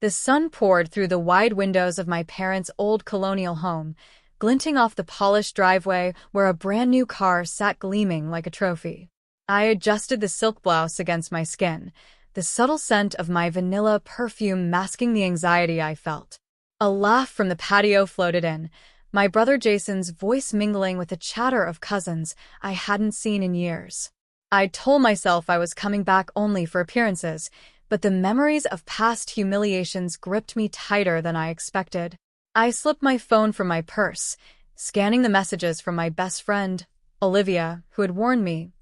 The sun poured through the wide windows of my parents' old colonial home, glinting off the polished driveway where a brand-new car sat gleaming like a trophy. I adjusted the silk blouse against my skin, the subtle scent of my vanilla perfume masking the anxiety I felt. A laugh from the patio floated in, my brother Jason's voice mingling with the chatter of cousins I hadn't seen in years. I told myself I was coming back only for appearances, but the memories of past humiliations gripped me tighter than I expected. I slipped my phone from my purse, scanning the messages from my best friend, Olivia, who had warned me,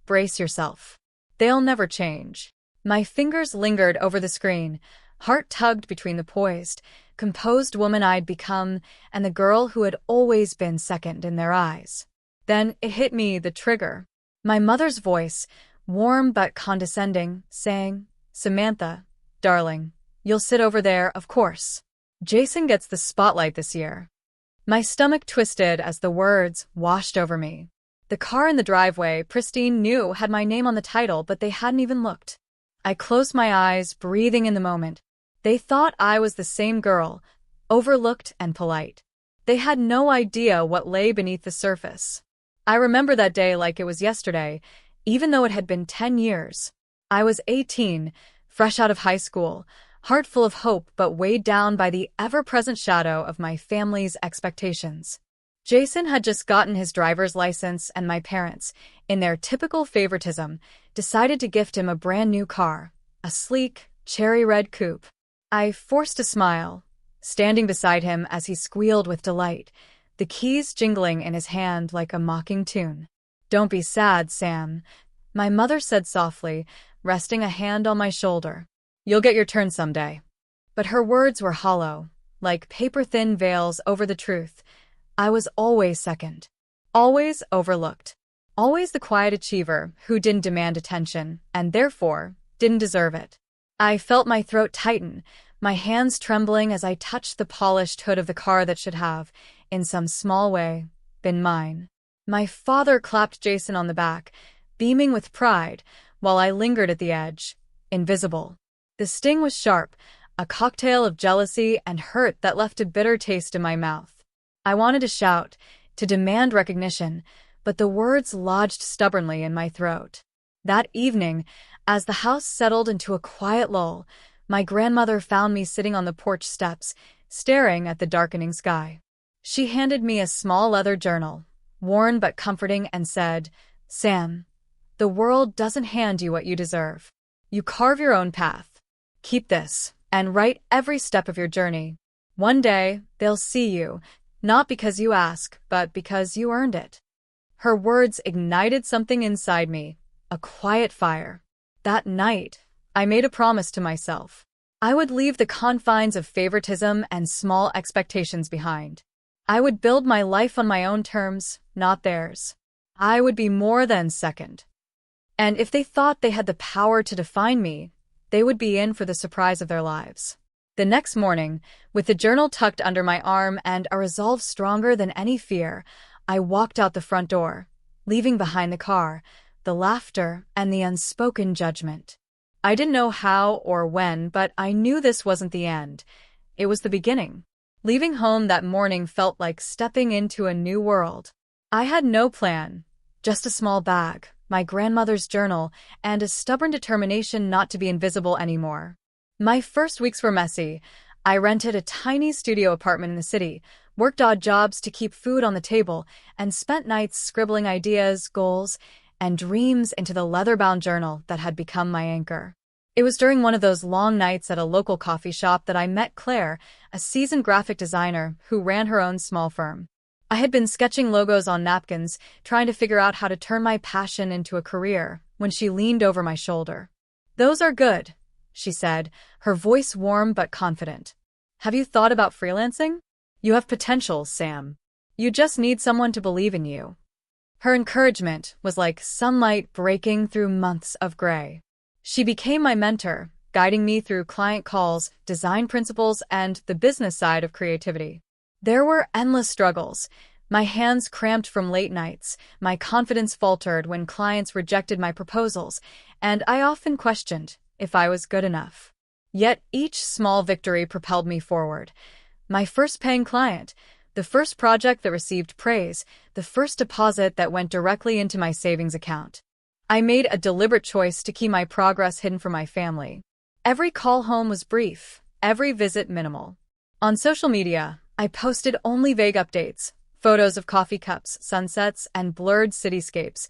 "Brace yourself. They'll never change." My fingers lingered over the screen, heart tugged between the poised, composed woman I'd become and the girl who had always been second in their eyes. Then it hit me, the trigger. My mother's voice, warm but condescending, saying, "Samantha, darling, you'll sit over there, of course. Jason gets the spotlight this year." My stomach twisted as the words washed over me. The car in the driveway, pristine new, had my name on the title, but they hadn't even looked. I closed my eyes, breathing in the moment. They thought I was the same girl, overlooked and polite. They had no idea what lay beneath the surface. I remember that day like it was yesterday, even though it had been 10 years. I was 18, fresh out of high school, heart full of hope but weighed down by the ever-present shadow of my family's expectations. Jason had just gotten his driver's license and my parents, in their typical favoritism, decided to gift him a brand new car, a sleek, cherry-red coupe. I forced a smile, standing beside him as he squealed with delight, the keys jingling in his hand like a mocking tune. "Don't be sad, Sam," my mother said softly, resting a hand on my shoulder. "You'll get your turn someday." But her words were hollow, like paper-thin veils over the truth. I was always second, always overlooked, always the quiet achiever who didn't demand attention and therefore didn't deserve it. I felt my throat tighten, my hands trembling as I touched the polished hood of the car that should have, in some small way, been mine. My father clapped Jason on the back, beaming with pride, while I lingered at the edge, invisible. The sting was sharp, a cocktail of jealousy and hurt that left a bitter taste in my mouth. I wanted to shout, to demand recognition, but the words lodged stubbornly in my throat. That evening, as the house settled into a quiet lull, my grandmother found me sitting on the porch steps, staring at the darkening sky. She handed me a small leather journal, worn but comforting, and said, "Sam, the world doesn't hand you what you deserve. You carve your own path. Keep this, and write every step of your journey. One day, they'll see you, not because you ask, but because you earned it." Her words ignited something inside me, a quiet fire. That night, I made a promise to myself. I would leave the confines of favoritism and small expectations behind. I would build my life on my own terms, not theirs. I would be more than second. And if they thought they had the power to define me, they would be in for the surprise of their lives. The next morning, with the journal tucked under my arm and a resolve stronger than any fear, I walked out the front door, leaving behind the car, the laughter, and the unspoken judgment. I didn't know how or when, but I knew this wasn't the end. It was the beginning. Leaving home that morning felt like stepping into a new world. I had no plan, just a small bag, my grandmother's journal, and a stubborn determination not to be invisible anymore. My first weeks were messy. I rented a tiny studio apartment in the city, worked odd jobs to keep food on the table, and spent nights scribbling ideas, goals, and dreams into the leather-bound journal that had become my anchor. It was during one of those long nights at a local coffee shop that I met Claire, a seasoned graphic designer who ran her own small firm. I had been sketching logos on napkins, trying to figure out how to turn my passion into a career, when she leaned over my shoulder. "Those are good," she said, her voice warm but confident. "Have you thought about freelancing? You have potential, Sam. You just need someone to believe in you." Her encouragement was like sunlight breaking through months of gray. She became my mentor, guiding me through client calls, design principles, and the business side of creativity. There were endless struggles. My hands cramped from late nights, my confidence faltered when clients rejected my proposals, and I often questioned if I was good enough. Yet each small victory propelled me forward. My first paying client, the first project that received praise, the first deposit that went directly into my savings account. I made a deliberate choice to keep my progress hidden from my family. Every call home was brief, every visit minimal. On social media, I posted only vague updates, photos of coffee cups, sunsets, and blurred cityscapes,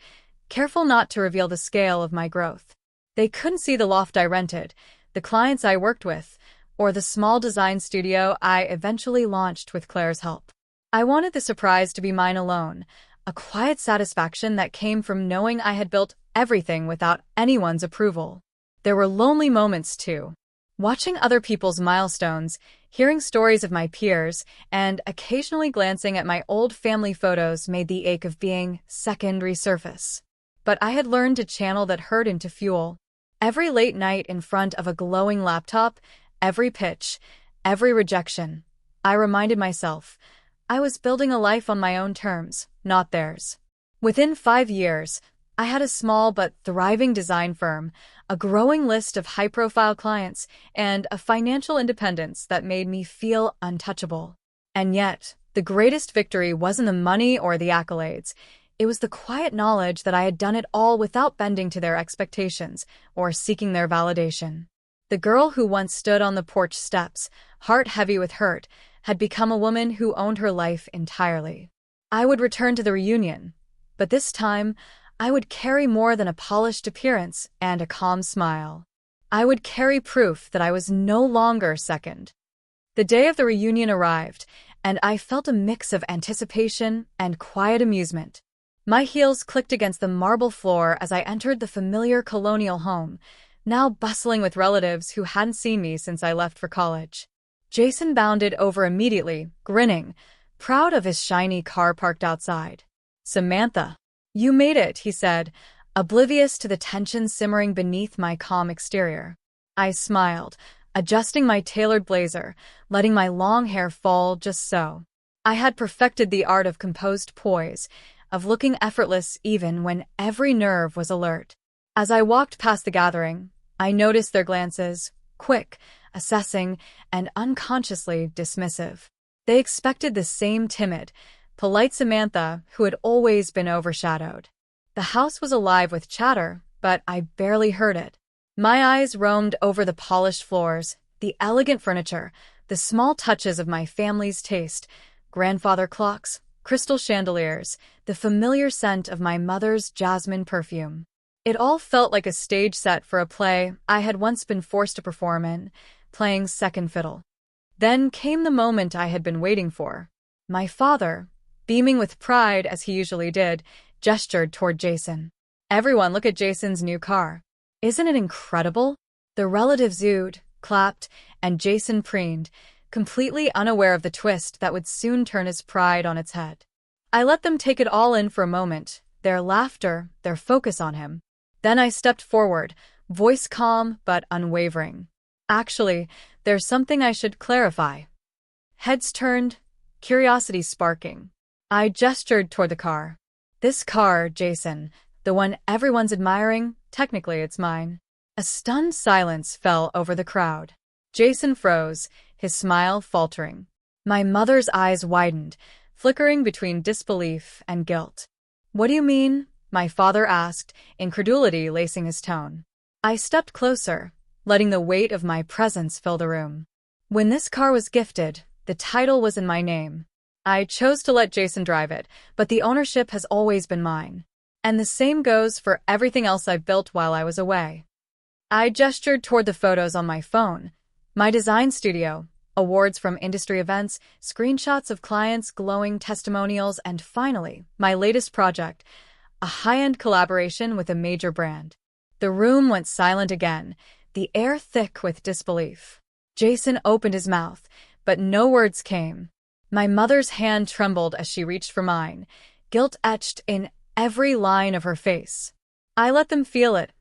careful not to reveal the scale of my growth. They couldn't see the loft I rented, the clients I worked with, or the small design studio I eventually launched with Claire's help. I wanted the surprise to be mine alone, a quiet satisfaction that came from knowing I had built everything without anyone's approval. There were lonely moments, too. Watching other people's milestones, hearing stories of my peers, and occasionally glancing at my old family photos made the ache of being second resurface. But I had learned to channel that hurt into fuel. Every late night in front of a glowing laptop, every pitch, every rejection, I reminded myself, I was building a life on my own terms, not theirs. Within 5 years, I had a small but thriving design firm, a growing list of high-profile clients, and a financial independence that made me feel untouchable. And yet, the greatest victory wasn't the money or the accolades. It was the quiet knowledge that I had done it all without bending to their expectations or seeking their validation. The girl who once stood on the porch steps, heart heavy with hurt, had become a woman who owned her life entirely. I would return to the reunion, but this time, I would carry more than a polished appearance and a calm smile. I would carry proof that I was no longer second. The day of the reunion arrived, and I felt a mix of anticipation and quiet amusement. My heels clicked against the marble floor as I entered the familiar colonial home, now bustling with relatives who hadn't seen me since I left for college. Jason bounded over immediately, grinning, proud of his shiny car parked outside. "Samantha, you made it," he said, oblivious to the tension simmering beneath my calm exterior. I smiled, adjusting my tailored blazer, letting my long hair fall just so. I had perfected the art of composed poise, of looking effortless even when every nerve was alert. As I walked past the gathering, I noticed their glances, quick, assessing, and unconsciously dismissive. They expected the same timid, polite Samantha who had always been overshadowed. The house was alive with chatter, but I barely heard it. My eyes roamed over the polished floors, the elegant furniture, the small touches of my family's taste, grandfather clocks, crystal chandeliers, the familiar scent of my mother's jasmine perfume. It all felt like a stage set for a play I had once been forced to perform in, playing second fiddle. Then came the moment I had been waiting for. My father, beaming with pride as he usually did, gestured toward Jason. "Everyone look at Jason's new car. Isn't it incredible?" The relatives oohed, clapped, and Jason preened, completely unaware of the twist that would soon turn his pride on its head. I let them take it all in for a moment, their laughter, their focus on him. Then I stepped forward, voice calm but unwavering. "Actually, there's something I should clarify." Heads turned, curiosity sparking. I gestured toward the car. "This car, Jason, the one everyone's admiring, technically it's mine." A stunned silence fell over the crowd. Jason froze, his smile faltering. My mother's eyes widened, flickering between disbelief and guilt. "What do you mean?" my father asked, incredulity lacing his tone. I stepped closer, letting the weight of my presence fill the room. When this car was gifted, the title was in my name. I chose to let Jason drive it, but the ownership has always been mine. And the same goes for everything else I've built while I was away. I gestured toward the photos on my phone. My design studio, awards from industry events, screenshots of clients' glowing testimonials, and finally, my latest project, a high-end collaboration with a major brand. The room went silent again, the air thick with disbelief. Jason opened his mouth, but no words came. My mother's hand trembled as she reached for mine, guilt etched in every line of her face. I let them feel it.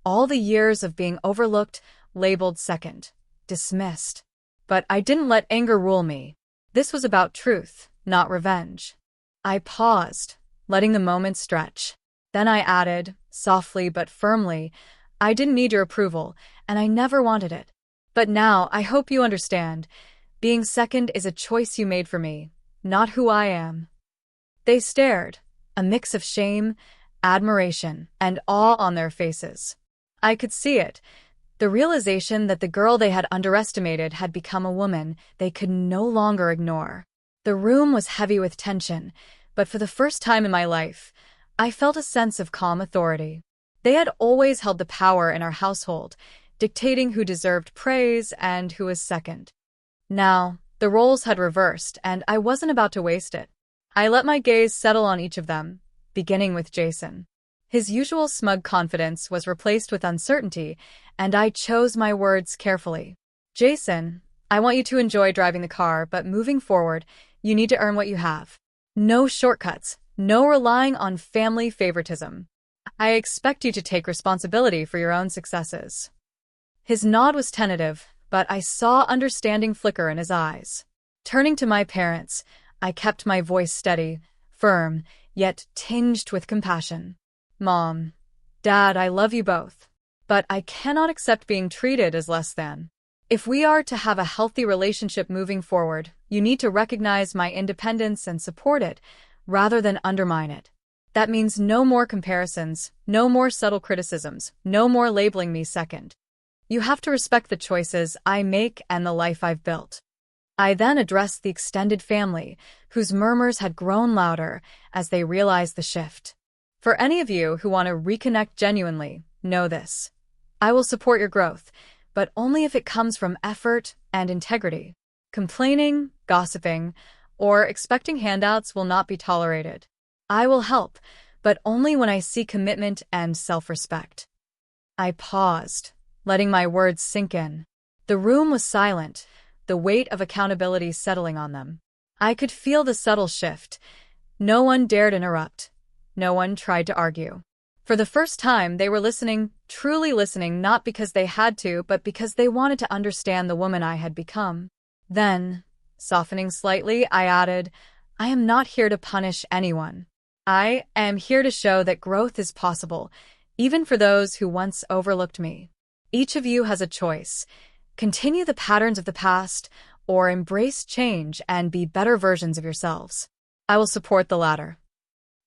All the years of being overlooked, labeled second, dismissed. But I didn't let anger rule me. This was about truth, not revenge. I paused, letting the moment stretch. Then I added, softly but firmly, "I didn't need your approval, and I never wanted it. But now, I hope you understand. Being second is a choice you made for me, not who I am." They stared, a mix of shame, admiration, and awe on their faces. I could see it, the realization that the girl they had underestimated had become a woman they could no longer ignore. The room was heavy with tension, but for the first time in my life, I felt a sense of calm authority. They had always held the power in our household, dictating who deserved praise and who was second. Now, the roles had reversed, and I wasn't about to waste it. I let my gaze settle on each of them, beginning with Jason. His usual smug confidence was replaced with uncertainty, and I chose my words carefully. "Jason, I want you to enjoy driving the car, but moving forward, you need to earn what you have. No shortcuts, no relying on family favoritism. I expect you to take responsibility for your own successes." His nod was tentative, but I saw understanding flicker in his eyes. Turning to my parents, I kept my voice steady, firm, yet tinged with compassion. "Mom, Dad, I love you both, but I cannot accept being treated as less than. If we are to have a healthy relationship moving forward, you need to recognize my independence and support it, rather than undermine it. That means no more comparisons, no more subtle criticisms, no more labeling me second. You have to respect the choices I make and the life I've built." I then addressed the extended family, whose murmurs had grown louder as they realized the shift. "For any of you who want to reconnect genuinely, know this. I will support your growth, but only if it comes from effort and integrity. Complaining, gossiping, or expecting handouts will not be tolerated. I will help, but only when I see commitment and self-respect." I paused, letting my words sink in. The room was silent, the weight of accountability settling on them. I could feel the subtle shift. No one dared interrupt. No one tried to argue. For the first time, they were listening, truly listening, not because they had to, but because they wanted to understand the woman I had become. Then, softening slightly, I added, "I am not here to punish anyone. I am here to show that growth is possible, even for those who once overlooked me. Each of you has a choice. Continue the patterns of the past, or embrace change and be better versions of yourselves. I will support the latter."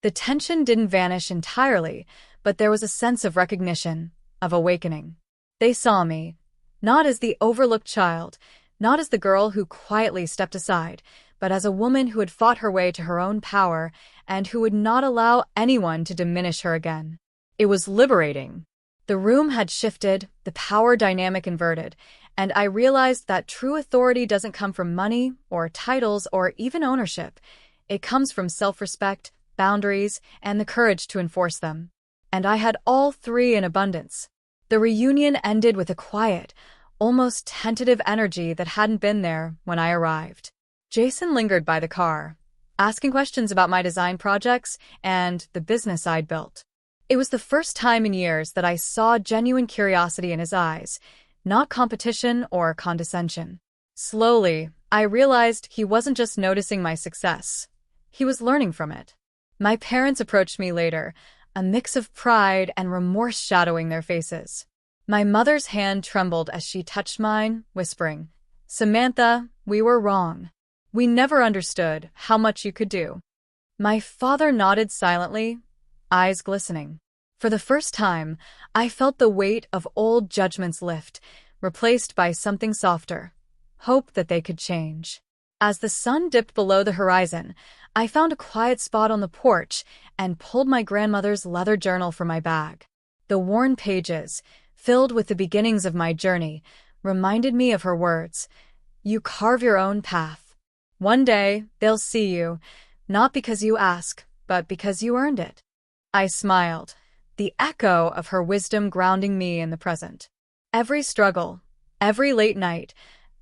The tension didn't vanish entirely, but there was a sense of recognition, of awakening. They saw me, not as the overlooked child, not as the girl who quietly stepped aside, but as a woman who had fought her way to her own power and who would not allow anyone to diminish her again. It was liberating. The room had shifted, the power dynamic inverted, and I realized that true authority doesn't come from money or titles or even ownership. It comes from self-respect, boundaries, and the courage to enforce them. And I had all three in abundance. The reunion ended with a quiet, almost tentative energy that hadn't been there when I arrived. Jason lingered by the car, asking questions about my design projects and the business I'd built. It was the first time in years that I saw genuine curiosity in his eyes, not competition or condescension. Slowly, I realized he wasn't just noticing my success. He was learning from it. My parents approached me later, a mix of pride and remorse shadowing their faces. My mother's hand trembled as she touched mine, whispering, "Samantha, we were wrong. We never understood how much you could do." My father nodded silently, eyes glistening. For the first time, I felt the weight of old judgments lift, replaced by something softer, hope that they could change. As the sun dipped below the horizon, I found a quiet spot on the porch and pulled my grandmother's leather journal from my bag. The worn pages, filled with the beginnings of my journey, reminded me of her words, "You carve your own path. One day, they'll see you, not because you ask, but because you earned it." I smiled, the echo of her wisdom grounding me in the present. Every struggle, every late night,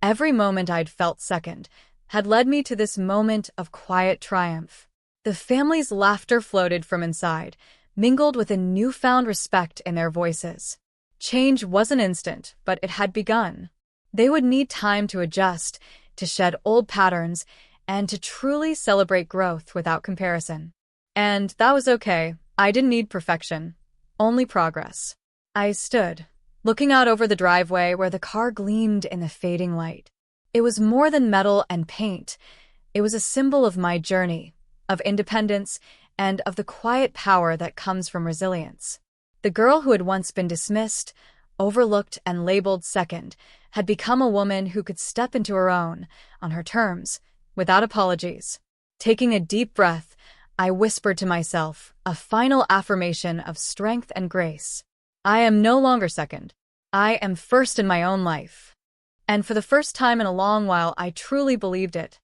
every moment I'd felt second, had led me to this moment of quiet triumph. The family's laughter floated from inside, mingled with a newfound respect in their voices. Change wasn't instant, but it had begun. They would need time to adjust, to shed old patterns, and to truly celebrate growth without comparison. And that was okay. I didn't need perfection, only progress. I stood, looking out over the driveway where the car gleamed in the fading light. It was more than metal and paint. It was a symbol of my journey, of independence, and of the quiet power that comes from resilience. The girl who had once been dismissed, overlooked, and labeled second had become a woman who could step into her own, on her terms, without apologies. Taking a deep breath, I whispered to myself, a final affirmation of strength and grace. I am no longer second. I am first in my own life. And for the first time in a long while, I truly believed it.